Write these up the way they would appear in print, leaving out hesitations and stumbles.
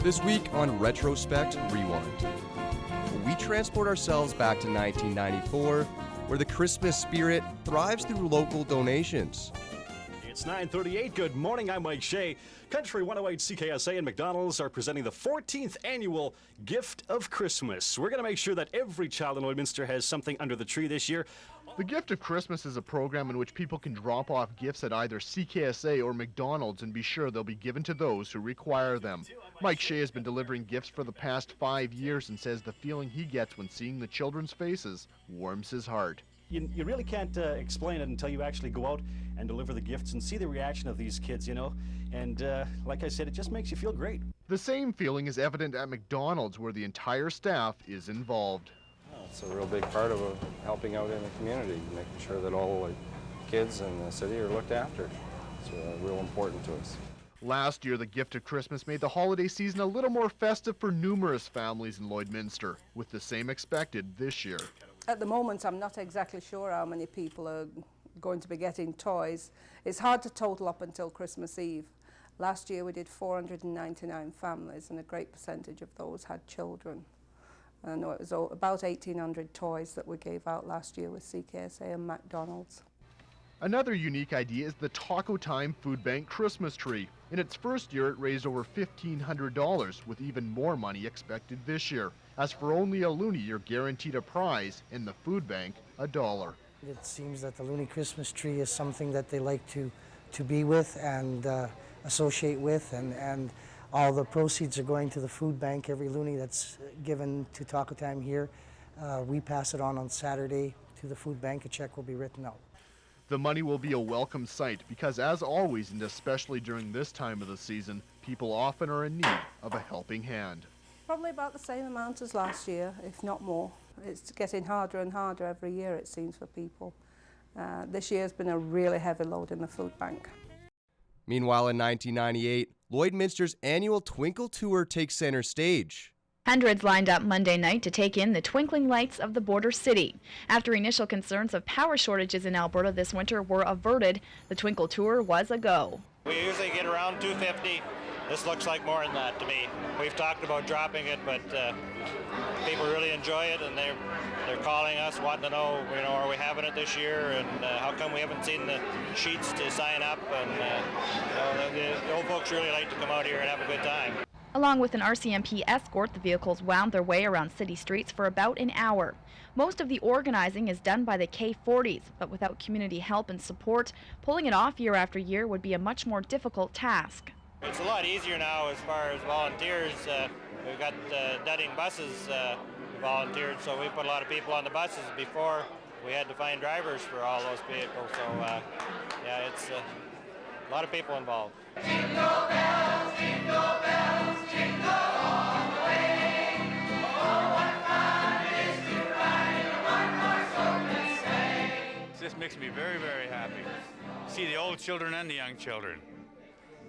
This week on Retrospect Rewind, we transport ourselves back to 1994, where the Christmas spirit thrives through local donations. It's 9:38. Good morning. I'm Mike Shea. Country 108 CKSA and McDonald's are presenting the 14th annual Gift of Christmas. We're going to make sure that every child in Lloydminster has something under the tree this year. The Gift of Christmas is a program in which people can drop off gifts at either CKSA or McDonald's and be sure they'll be given to those who require them. Mike Shea has been delivering gifts for the past 5 years and says the feeling he gets when seeing the children's faces warms his heart. You really can't explain it until you actually go out and deliver the gifts and see the reaction of these kids, you know. And like I said, it just makes you feel great. The same feeling is evident at McDonald's, where the entire staff is involved. It's a real big part of helping out in the community, making sure that all the kids in the city are looked after. It's real important to us. Last year, the Gift of Christmas made the holiday season a little more festive for numerous families in Lloydminster, with the same expected this year. At the moment, I'm not exactly sure how many people are going to be getting toys. It's hard to total up until Christmas Eve. Last year, we did 499 families, and a great percentage of those had children. I know it was about 1,800 toys that we gave out last year with CKSA and McDonald's. Another unique idea is the Taco Time Food Bank Christmas tree. In its first year, it raised over $1,500, with even more money expected this year. As for only a loonie, you're guaranteed a prize, and the food bank, $1. It seems that the Looney Christmas tree is something that they like to be with and associate with, and all the proceeds are going to the food bank. Every loonie that's given to Taco Time here, we pass it on Saturday to the food bank. A check will be written out. The money will be a welcome sight because, as always, and especially during this time of the season, people often are in need of a helping hand. Probably about the same amount as last year, if not more. It's getting harder and harder every year, it seems, for people. This year's been a really heavy load in the food bank. Meanwhile, in 1998, Lloydminster's annual Twinkle Tour takes center stage. Hundreds lined up Monday night to take in the twinkling lights of the border city. After initial concerns of power shortages in Alberta this winter were averted, the Twinkle Tour was a go. We usually get around 250. This looks like more than that to me. We've talked about dropping it, but people really enjoy it, and they're calling us, wanting to know, are we having it this year, and how come we haven't seen the sheets to sign up, and the old folks really like to come out here and have a good time. Along with an RCMP escort, the vehicles wound their way around city streets for about an hour. Most of the organizing is done by the K40s, but without community help and support, pulling it off year after year would be a much more difficult task. It's a lot easier now as far as volunteers. We've got dudding buses volunteered, so we put a lot of people on the buses. Before, we had to find drivers for all those vehicles, so yeah, it's a lot of people involved. Jingle bells, jingle bells, jingle all the way. Oh, what fun it is to ride in a one-horse open sleigh. This makes me very, very happy. See the old children and the young children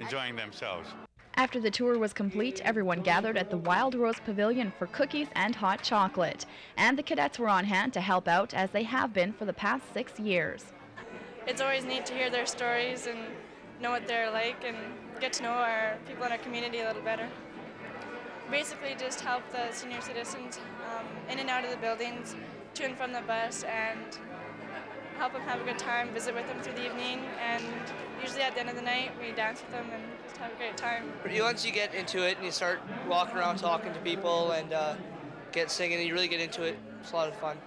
enjoying themselves. After the tour was complete, everyone gathered at the Wild Rose Pavilion for cookies and hot chocolate. And the cadets were on hand to help out, as they have been for the past 6 years. It's always neat to hear their stories and know what they're like and get to know our people in our community a little better. Basically just help the senior citizens in and out of the buildings, to and from the bus, and help them have a good time, visit with them through the evening, and usually at the end of the night we dance with them and just have a great time. Once you get into it and you start walking around talking to people and get singing and you really get into it, it's a lot of fun.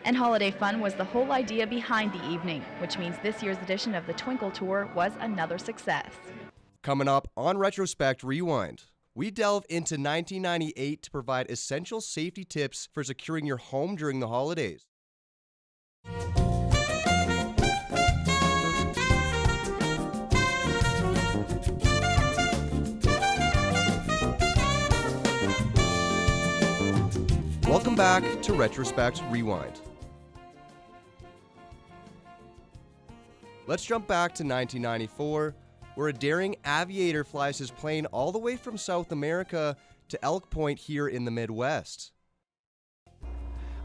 And holiday fun was the whole idea behind the evening, which means this year's edition of the Twinkle Tour was another success. Coming up on Retrospect Rewind, we delve into 1998 to provide essential safety tips for securing your home during the holidays. Welcome back to Retrospect Rewind. Let's jump back to 1994, where a daring aviator flies his plane all the way from South America to Elk Point here in the Midwest.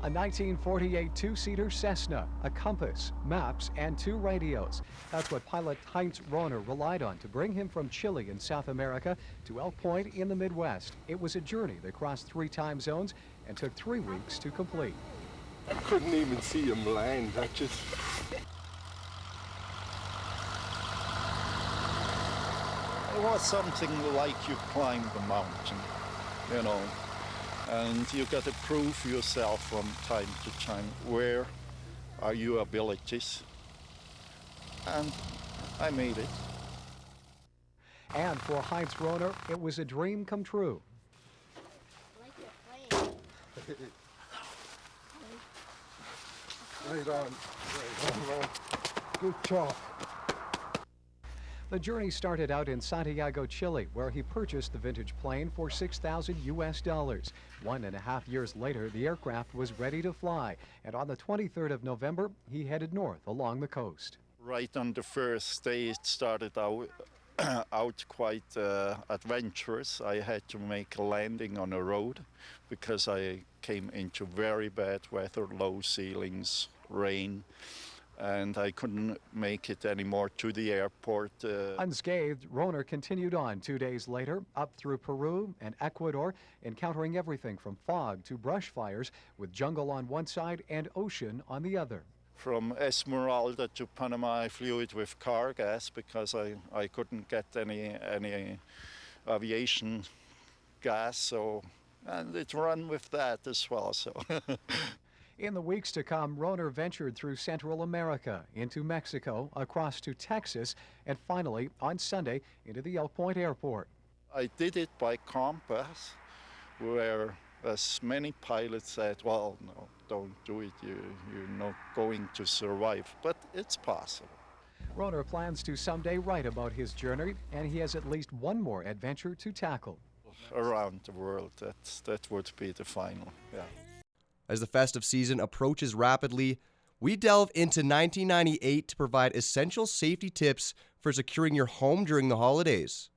A 1948 two-seater Cessna, a compass, maps, and 2 radios. That's what pilot Heinz Rohner relied on to bring him from Chile in South America to Elk Point in the Midwest. It was a journey that crossed 3 time zones and took 3 weeks to complete. I couldn't even see him land. I just... It was something like you climbed the mountain, you know, and you got to prove yourself from time to time. Where are your abilities? And I made it. And for Heinz Rohner, it was a dream come true. Right on. Good job. The journey started out in Santiago, Chile, where he purchased the vintage plane for $6,000 US. 1.5 years later, the aircraft was ready to fly, and on the 23rd of November, he headed north along the coast. Right on the first day, it started out quite adventurous. I had to make a landing on a road because I came into very bad weather, low ceilings, rain, and I couldn't make it anymore to the airport. Unscathed, Rohner continued on 2 days later, up through Peru and Ecuador, encountering everything from fog to brush fires, with jungle on one side and ocean on the other. From Esmeralda to Panama, I flew it with car gas because I couldn't get any aviation gas, and it ran with that as well. So. In the weeks to come, Rohner ventured through Central America, into Mexico, across to Texas, and finally, on Sunday, into the Elk Point Airport. I did it by compass, where as many pilots said, well, no, don't do it, you're not going to survive, but it's possible. Rohner plans to someday write about his journey, and he has at least one more adventure to tackle. Around the world, that would be the final, yeah. As the festive season approaches rapidly, we delve into 1998 to provide essential safety tips for securing your home during the holidays.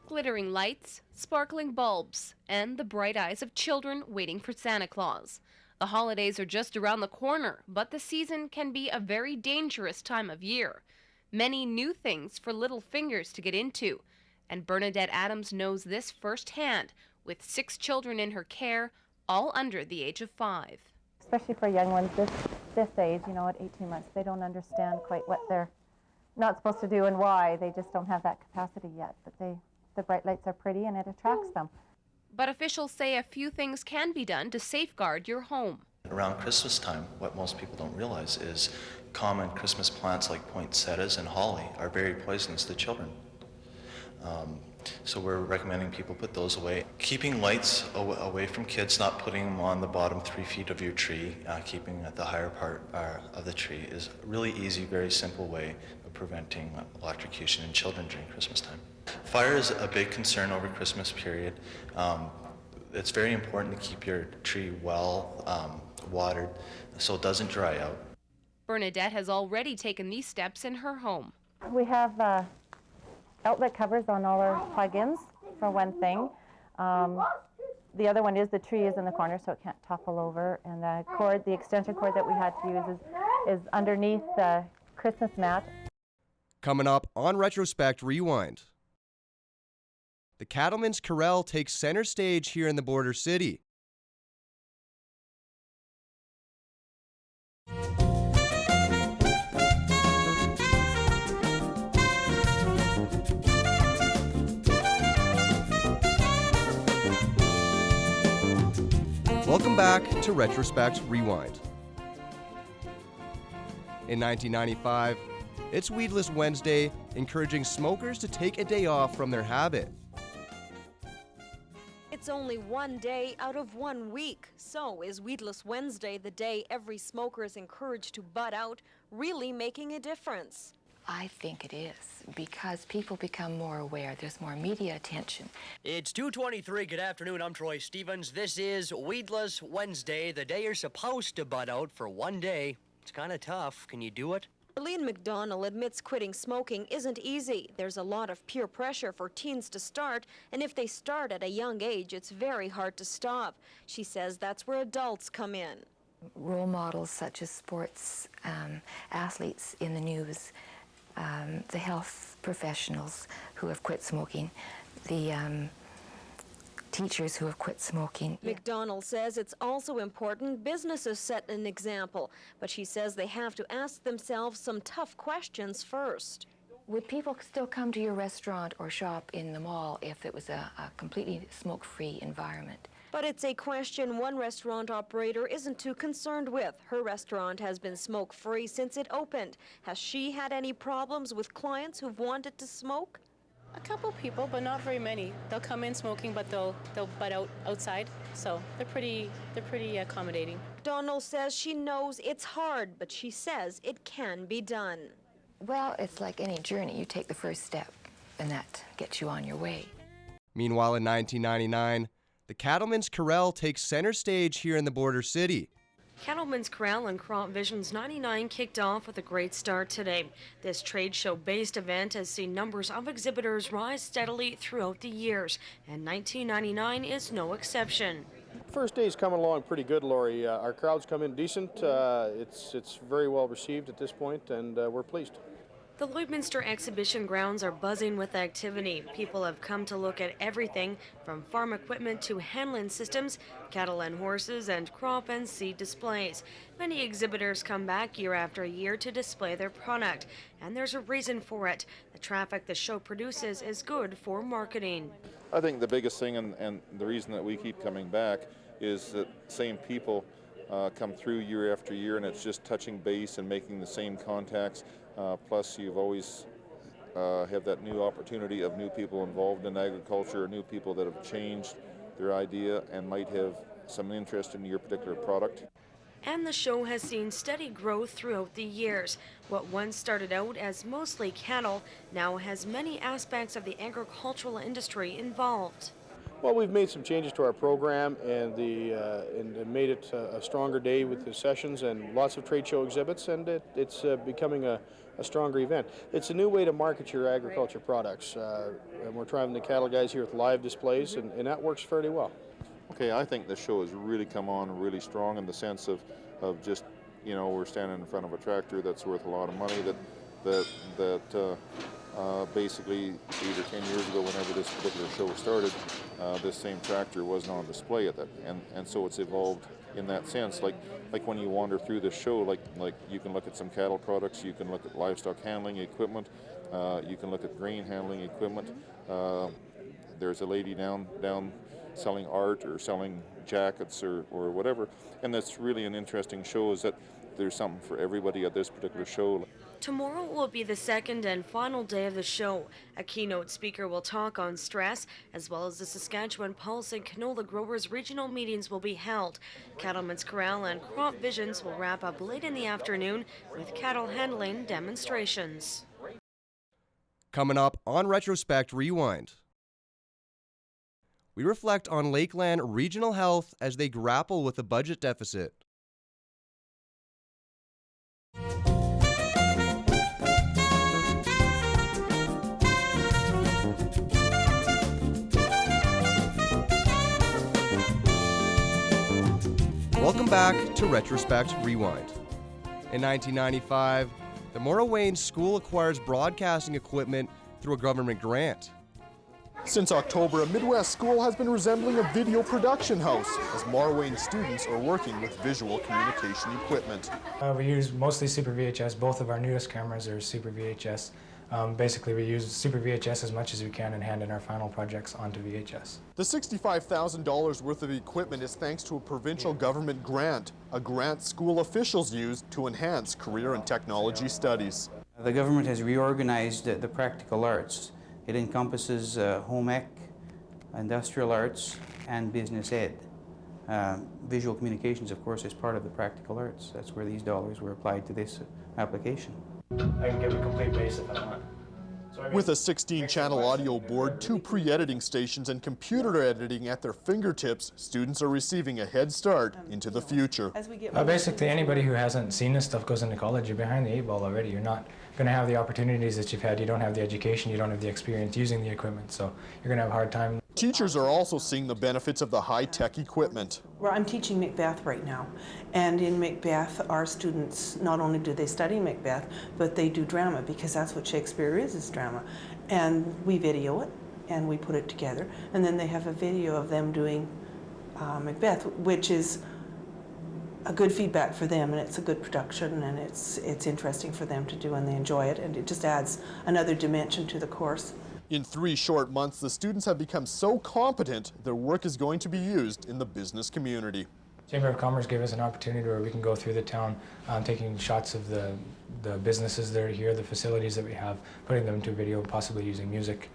Glittering lights, sparkling bulbs, and the bright eyes of children waiting for Santa Claus. The holidays are just around the corner, but the season can be a very dangerous time of year. Many new things for little fingers to get into, and Bernadette Adams knows this firsthand, with 6 children in her care, all under the age of 5. Especially for young ones this age, you know, at 18 months, they don't understand quite what they're not supposed to do and why. They just don't have that capacity yet. But the bright lights are pretty and it attracts them. But officials say a few things can be done to safeguard your home. Around Christmas time, what most people don't realize is common Christmas plants like poinsettias and holly are very poisonous to children. So we're recommending people put those away. Keeping lights away from kids, not putting them on the bottom 3 feet of your tree, keeping at the higher part of the tree is a really easy, very simple way of preventing electrocution in children during Christmas time. Fire is a big concern over Christmas period. It's very important to keep your tree well watered so it doesn't dry out. Bernadette has already taken these steps in her home. We have outlet covers on all our plug-ins, for one thing. The other one is the tree is in the corner, so it can't topple over. And the extension cord that we had to use is underneath the Christmas mat. Coming up on Retrospect Rewind. The Cattleman's Corral takes center stage here in the border city. Welcome back to Retrospect Rewind. In 1995, it's Weedless Wednesday, encouraging smokers to take a day off from their habit. It's only one day out of 1 week. So is Weedless Wednesday the day every smoker is encouraged to butt out, really making a difference? I think it is, because people become more aware. There's more media attention. It's 2:23. Good afternoon. I'm Troy Stevens. This is Weedless Wednesday, the day you're supposed to butt out for one day. It's kind of tough. Can you do it? Arlene McDonald admits quitting smoking isn't easy. There's a lot of peer pressure for teens to start, and if they start at a young age, it's very hard to stop. She says that's where adults come in. Role models such as sports athletes in the news, the health professionals who have quit smoking, the teachers who have quit smoking. McDonald says it's also important businesses set an example, but she says they have to ask themselves some tough questions first. Would people still come to your restaurant or shop in the mall if it was a completely smoke-free environment? But it's a question one restaurant operator isn't too concerned with. Her restaurant has been smoke-free since it opened. Has she had any problems with clients who've wanted to smoke? A couple people, but not very many. They'll come in smoking, but they'll butt outside. So they're pretty accommodating. Donald says she knows it's hard, but she says it can be done. Well, it's like any journey. You take the first step, and that gets you on your way. Meanwhile, in 1999, the Cattlemen's Corral takes center stage here in the border city. Cattlemen's Corral and Crop Visions 99 kicked off with a great start today. This trade show-based event has seen numbers of exhibitors rise steadily throughout the years, and 1999 is no exception. First day's coming along pretty good, Lori. Our crowds come in decent. It's very well received at this point, and we're pleased. The Lloydminster exhibition grounds are buzzing with activity. People have come to look at everything from farm equipment to handling systems, cattle and horses, and crop and seed displays. Many exhibitors come back year after year to display their product, and there's a reason for it. The traffic the show produces is good for marketing. I think the biggest thing and the reason that we keep coming back is that same people come through year after year, and it's just touching base and making the same contacts. Plus, you've always have that new opportunity of new people involved in agriculture, new people that have changed their idea and might have some interest in your particular product. And the show has seen steady growth throughout the years. What once started out as mostly cattle now has many aspects of the agricultural industry involved. Well, we've made some changes to our program and made it a stronger day with the sessions and lots of trade show exhibits, and it's becoming a stronger event. It's a new way to market your agriculture products, and we're trying the cattle guys here with live displays, and that works fairly well. Okay, I think the show has really come on really strong in the sense of just, you know, we're standing in front of a tractor that's worth a lot of money that basically 8 or 10 years ago, whenever this particular show started, this same tractor wasn't on display at that, and so it's evolved in that sense. Like when you wander through the show, like you can look at some cattle products, you can look at livestock handling equipment, you can look at grain handling equipment. There's a lady down selling art or selling jackets or whatever, and that's really an interesting show, is that there's something for everybody at this particular show. Tomorrow will be the second and final day of the show. A keynote speaker will talk on stress, as well as the Saskatchewan Pulse and Canola Growers regional meetings will be held. Cattlemen's Corral and Crop Visions will wrap up late in the afternoon with cattle handling demonstrations. Coming up on Retrospect Rewind, we reflect on Lakeland Regional Health as they grapple with a budget deficit. Welcome back to Retrospect Rewind. In 1995, the Morrow Wayne School acquires broadcasting equipment through a government grant. Since October, a Midwest school has been resembling a video production house as Morrow Wayne students are working with visual communication equipment. We use mostly Super VHS. Both of our newest cameras are Super VHS. Basically, we use Super VHS as much as we can and hand in our final projects onto VHS. The $65,000 worth of equipment is thanks to a provincial government grant, a grant school officials used to enhance career and technology studies. The government has reorganized the practical arts. It encompasses home ec, industrial arts, and business ed. Visual communications, of course, is part of the practical arts. That's where these dollars were applied to this application. I can give a complete base if I want. With a 16-channel audio board, 2 pre-editing stations, and computer editing at their fingertips, students are receiving a head start into the future. Basically, anybody who hasn't seen this stuff goes into college. You're behind the 8 ball already. You're not going to have the opportunities that you've had. You don't have the education. You don't have the experience using the equipment, so you're going to have a hard time. Teachers are also seeing the benefits of the high-tech equipment. Well, I'm teaching Macbeth right now, and in Macbeth, our students, not only do they study Macbeth, but they do drama, because that's what Shakespeare is drama. And we video it, and we put it together, and then they have a video of them doing Macbeth, which is a good feedback for them, and it's a good production, and it's interesting for them to do, and they enjoy it, and it just adds another dimension to the course. In 3 short months, the students have become so competent, their work is going to be used in the business community. Chamber of Commerce gave us an opportunity where we can go through the town, taking shots of the businesses that are here, the facilities that we have, putting them into video, possibly using music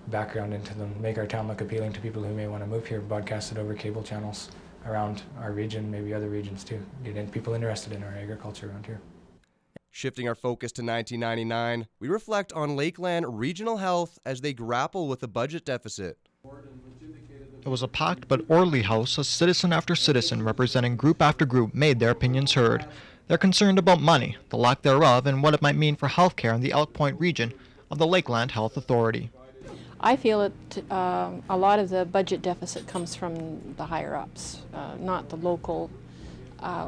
background into them, make our town look appealing to people who may want to move here, broadcast it over cable channels around our region, maybe other regions too, get people interested in our agriculture around here. Shifting our focus to 1999, we reflect on Lakeland Regional Health as they grapple with a budget deficit. It was a packed but orderly house as citizen after citizen representing group after group made their opinions heard. They're concerned about money, the lack thereof, and what it might mean for healthcare in the Elk Point region of the Lakeland Health Authority. I feel a lot of the budget deficit comes from the higher-ups, not the local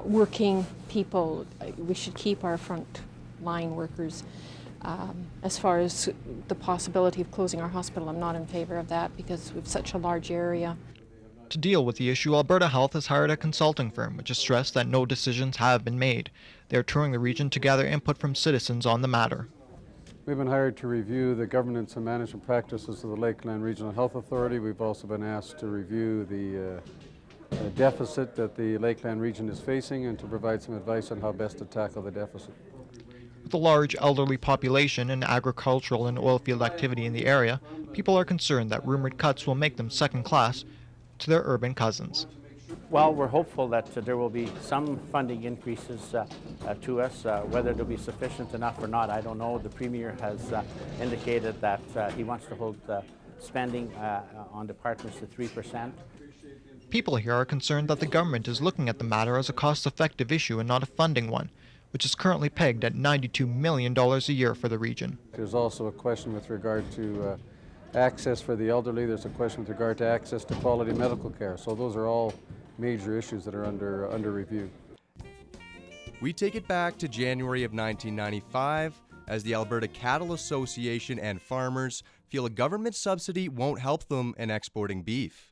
working people. We should keep our front line workers. As far as the possibility of closing our hospital, I'm not in favor of that because we have such a large area. To deal with the issue, Alberta Health has hired a consulting firm, which has stressed that no decisions have been made. They are touring the region to gather input from citizens on the matter. We've been hired to review the governance and management practices of the Lakeland Regional Health Authority. We've also been asked to review the deficit that the Lakeland region is facing and to provide some advice on how best to tackle the deficit. With a large elderly population and agricultural and oilfield activity in the area, people are concerned that rumored cuts will make them second class to their urban cousins. Well, we're hopeful that there will be some funding increases to us. Whether they'll be sufficient enough or not, I don't know. The Premier has indicated that he wants to hold spending on departments to 3%. People here are concerned that the government is looking at the matter as a cost-effective issue and not a funding one, which is currently pegged at $92 million a year for the region. There's also a question with regard to access for the elderly. There's a question with regard to access to quality medical care. So those are all major issues that are under review. We take it back to January of 1995 as the Alberta Cattle Association and farmers feel a government subsidy won't help them in exporting beef.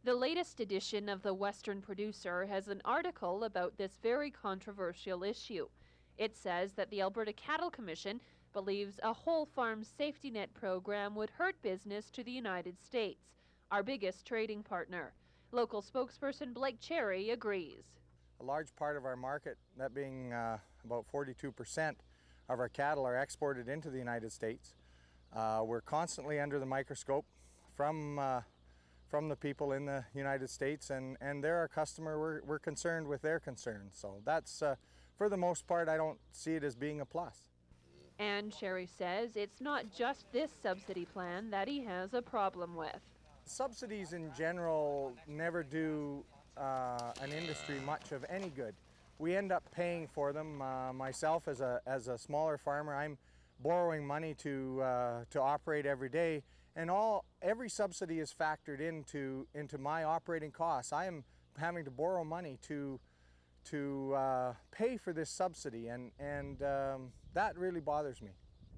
The latest edition of the Western Producer has an article about this very controversial issue. It says that the Alberta Cattle Commission believes a whole farm safety net program would hurt business to the United States, our biggest trading partner. Local spokesperson Blake Cherry agrees. A large part of our market, that being about 42% of our cattle, are exported into the United States. We're constantly under the microscope from the people in the United States, and they're our customer. We're concerned with their concerns. So that's, for the most part, I don't see it as being a plus. And Cherry says it's not just this subsidy plan that he has a problem with. Subsidies in general never do an industry much of any good. We end up paying for them. Myself, as a smaller farmer, I'm borrowing money to operate every day, and every subsidy is factored into my operating costs. I am having to borrow money to pay for this subsidy, and that really bothers me.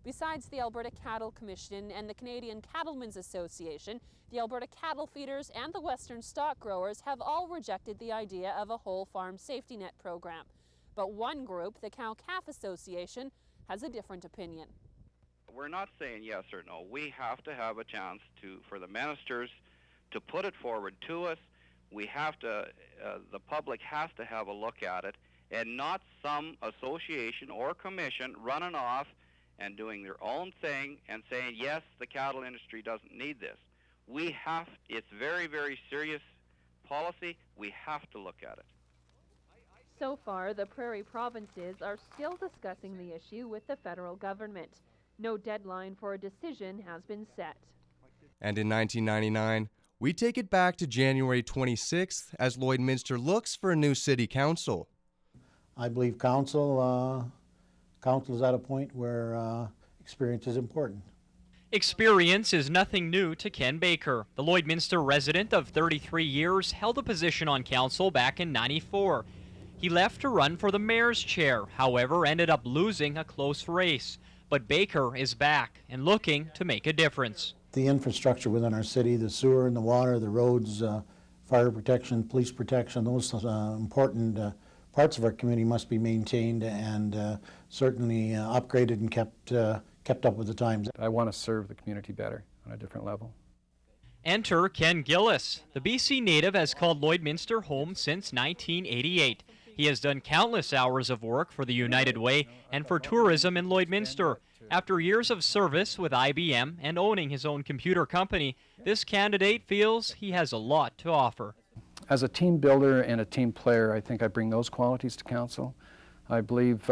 Besides the Alberta Cattle Commission and the Canadian Cattlemen's Association, the Alberta Cattle Feeders and the Western Stock Growers have all rejected the idea of a whole farm safety net program. But one group, the Cow-Calf Association, has a different opinion. We're not saying yes or no. We have to have a chance for the ministers to put it forward to us. We have to, the public has to have a look at it, and not some association or commission running off and doing their own thing and saying, yes, the cattle industry doesn't need this. It's very, very serious policy. We have to look at it. So far, the prairie provinces are still discussing the issue with the federal government. No deadline for a decision has been set. And in 1999, we take it back to January 26th as Lloydminster looks for a new city council. I believe council is at a point where experience is important. Experience is nothing new to Ken Baker. The Lloydminster resident of 33 years held a position on council back in '94. He left to run for the mayor's chair, however ended up losing a close race. But Baker is back and looking to make a difference. The infrastructure within our city, the sewer and the water, the roads, fire protection, police protection, those important parts of our community must be maintained and certainly upgraded and kept up with the times. I want to serve the community better on a different level. Enter Ken Gillis. The BC native has called Lloydminster home since 1988. He has done countless hours of work for the United Way and for tourism in Lloydminster. After years of service with IBM and owning his own computer company, this candidate feels he has a lot to offer. As a team builder and a team player, I think I bring those qualities to council. I believe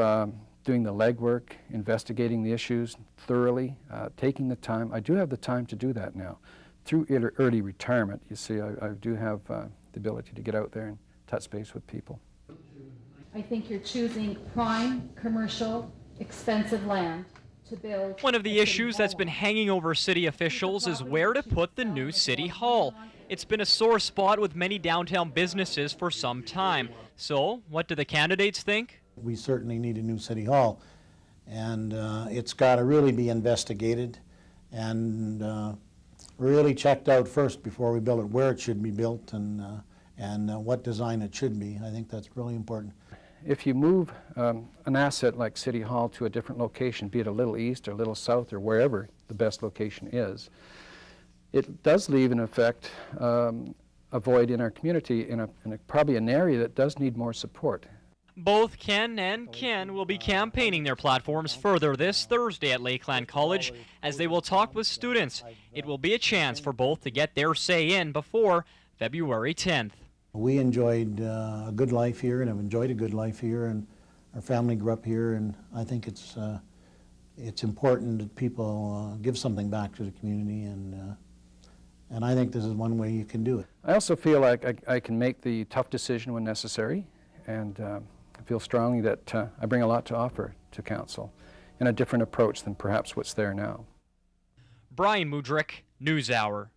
doing the legwork, investigating the issues thoroughly, taking the time. I do have the time to do that now. Through early retirement, you see, I do have the ability to get out there and touch base with people. I think you're choosing prime, commercial, expensive land to build. One of the issues that's been hanging over city officials is where to put the new city hall. It's been a sore spot with many downtown businesses for some time. So, what do the candidates think? We certainly need a new city hall, and it's got to really be investigated and really checked out first before we build it, where it should be built and what design it should be. I think that's really important. If you move an asset like City Hall to a different location, be it a little east or a little south or wherever the best location is, it does leave, in effect, a void in our community in probably an area that does need more support. Both Ken and Ken will be campaigning their platforms further this Thursday at Lakeland College as they will talk with students. It will be a chance for both to get their say in before February 10th. We enjoyed a good life here and have enjoyed a good life here, and our family grew up here, and I think it's important that people give something back to the community, and I think this is one way you can do it. I also feel like I can make the tough decision when necessary, and I feel strongly that I bring a lot to offer to council in a different approach than perhaps what's there now. Brian Mudrick, NewsHour.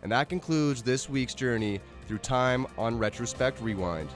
And that concludes this week's journey through time on Retrospect Rewind.